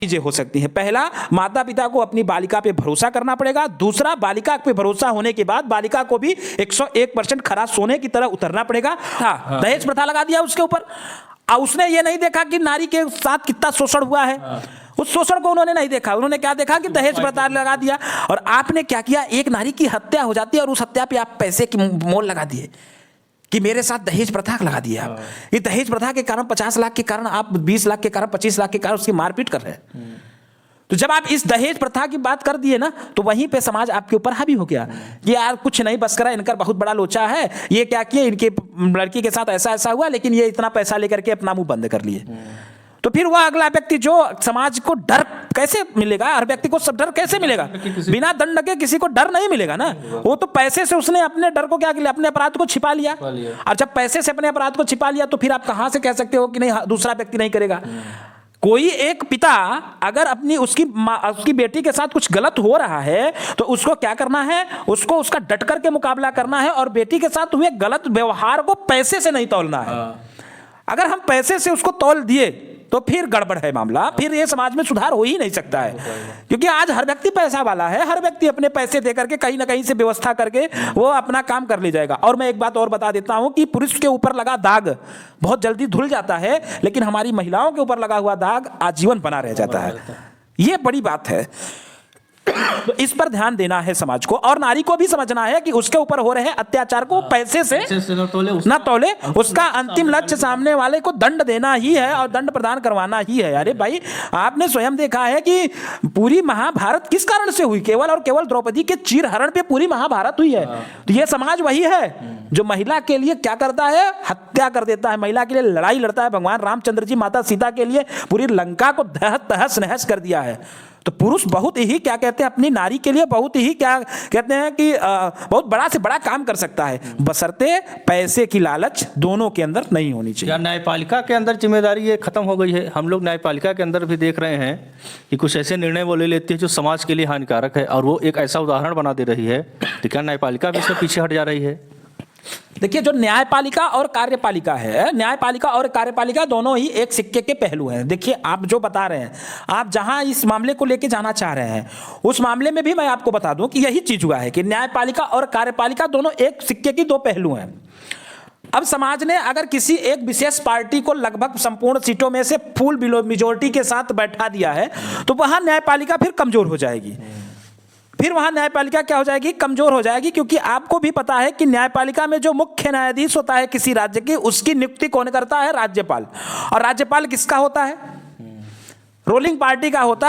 चीजें हो सकती हैं। पहला, माता पिता को अपनी बालिका पे भरोसा करना पड़ेगा। दूसरा, बालिका पे भरोसा होने के बाद बालिका को भी 101% खरा सोने की तरह उतरना पड़ेगा। हाँ, दहेज प्रथा लगा दिया उसके ऊपर, और उसने ये नहीं देखा कि नारी के साथ कितना शोषण हुआ है। उस शोषण को उन्होंने नहीं देखा, उन्होंने क्या देखा कि दहेज प्रथा लगा दिया। और आपने क्या किया, एक नारी की हत्या हो जाती है और उस हत्या पे आप पैसे की मोल लगा दिए कि मेरे साथ दहेज प्रथा लगा दिया। ये दहेज प्रथा के कारण 50 लाख के कारण आप 20 लाख के कारण 25 लाख के कारण उसकी मारपीट कर रहे हैं। तो जब आप इस दहेज प्रथा की बात कर दिए ना, तो वहीं पे समाज आपके ऊपर हावी हो गया कि यार कुछ नहीं, बस करा, इनका बहुत बड़ा लोचा है, ये क्या किए, इनके लड़की के साथ ऐसा ऐसा हुआ, लेकिन ये इतना पैसा लेकर के अपना मुंह बंद कर लिए। तो फिर वह अगला व्यक्ति, जो समाज को डर कैसे मिलेगा, हर व्यक्ति को सब डर कैसे मिलेगा, बिना दंड के किसी को डर नहीं मिलेगा ना। वो तो पैसे से उसने अपने डर को क्या किया, अपने अपराध को छिपा लिया। और जब पैसे से अपने अपराध को छिपा लिया, तो फिर आप कहां से कह सकते हो कि नहीं दूसरा व्यक्ति नहीं करेगा। कोई एक पिता अगर अपनी उसकी बेटी के साथ कुछ गलत हो रहा है, तो उसको क्या करना है, उसको उसका डट करके मुकाबला करना है, और बेटी के साथ हुए गलत व्यवहार को पैसे से नहीं तौलना है। अगर हम पैसे से उसको तौल दिए तो फिर गड़बड़ है मामला, फिर ये समाज में सुधार हो ही नहीं सकता है। क्योंकि आज हर व्यक्ति पैसा वाला है, हर व्यक्ति अपने पैसे दे करके कहीं ना कहीं से व्यवस्था करके वो अपना काम कर ले जाएगा। और मैं एक बात और बता देता हूं कि पुरुष के ऊपर लगा दाग बहुत जल्दी धुल जाता है, लेकिन हमारी महिलाओं के ऊपर लगा हुआ दाग आजीवन बना रह जाता है। ये बड़ी बात है। तो इस पर ध्यान देना है समाज को, और नारी को भी समझना है कि उसके ऊपर हो रहे अत्याचार को पैसे से ना तौले, उसका अंतिम लक्ष्य सामने वाले को दंड देना ही है और दंड प्रदान करवाना ही है। अरे भाई, आपने स्वयं देखा है कि पूरी महाभारत किस कारण से हुई, केवल और केवल द्रौपदी के चीरहरण पे पूरी महाभारत हुई है। तो ये समाज वही है जो महिला के लिए क्या करता है, हत्या कर देता है, महिला के लिए लड़ाई लड़ता है। भगवान रामचंद्र जी माता सीता के लिए पूरी लंका को तहस नहस कर दिया है। तो पुरुष बहुत ही क्या कहते हैं, अपनी नारी के लिए बहुत ही क्या कहते हैं कि बहुत बड़ा से बड़ा काम कर सकता है, बशर्ते पैसे की लालच दोनों के अंदर नहीं होनी चाहिए। या न्यायपालिका के अंदर जिम्मेदारी ये खत्म हो गई है। हम लोग न्यायपालिका के अंदर भी देख रहे हैं कि कुछ ऐसे निर्णय वो ले लेती है जो समाज के लिए हानिकारक है, और वो एक ऐसा उदाहरण बना दे रही है। तो क्या न्यायपालिका भी इससे पीछे हट जा रही है? देखिए, जो न्यायपालिका और कार्यपालिका है, न्यायपालिका और कार्यपालिका दोनों ही एक सिक्के के पहलू हैं। देखिए, आप जो बता रहे हैं, आप जहां इस मामले को लेके जाना चाह रहे हैं, उस मामले में भी मैं आपको बता दूं कि यही चीज हुआ है कि न्यायपालिका और कार्यपालिका दोनों एक सिक्के की दो पहलू हैं। अब समाज ने अगर किसी एक विशेष पार्टी को लगभग संपूर्ण सीटों में से फुल मेजोरिटी के साथ बैठा दिया है, तो वहां न्यायपालिका फिर कमजोर हो जाएगी। फिर वहां न्यायपालिका क्या हो जाएगी, कमजोर हो जाएगी। क्योंकि आपको भी पता है कि न्यायपालिका में जो मुख्य न्यायाधीश होता है किसी राज्य की, उसकी नियुक्ति कौन करता है, राज्यपाल। और राज्यपाल किसका होता है, रूलिंग पार्टी का होता है।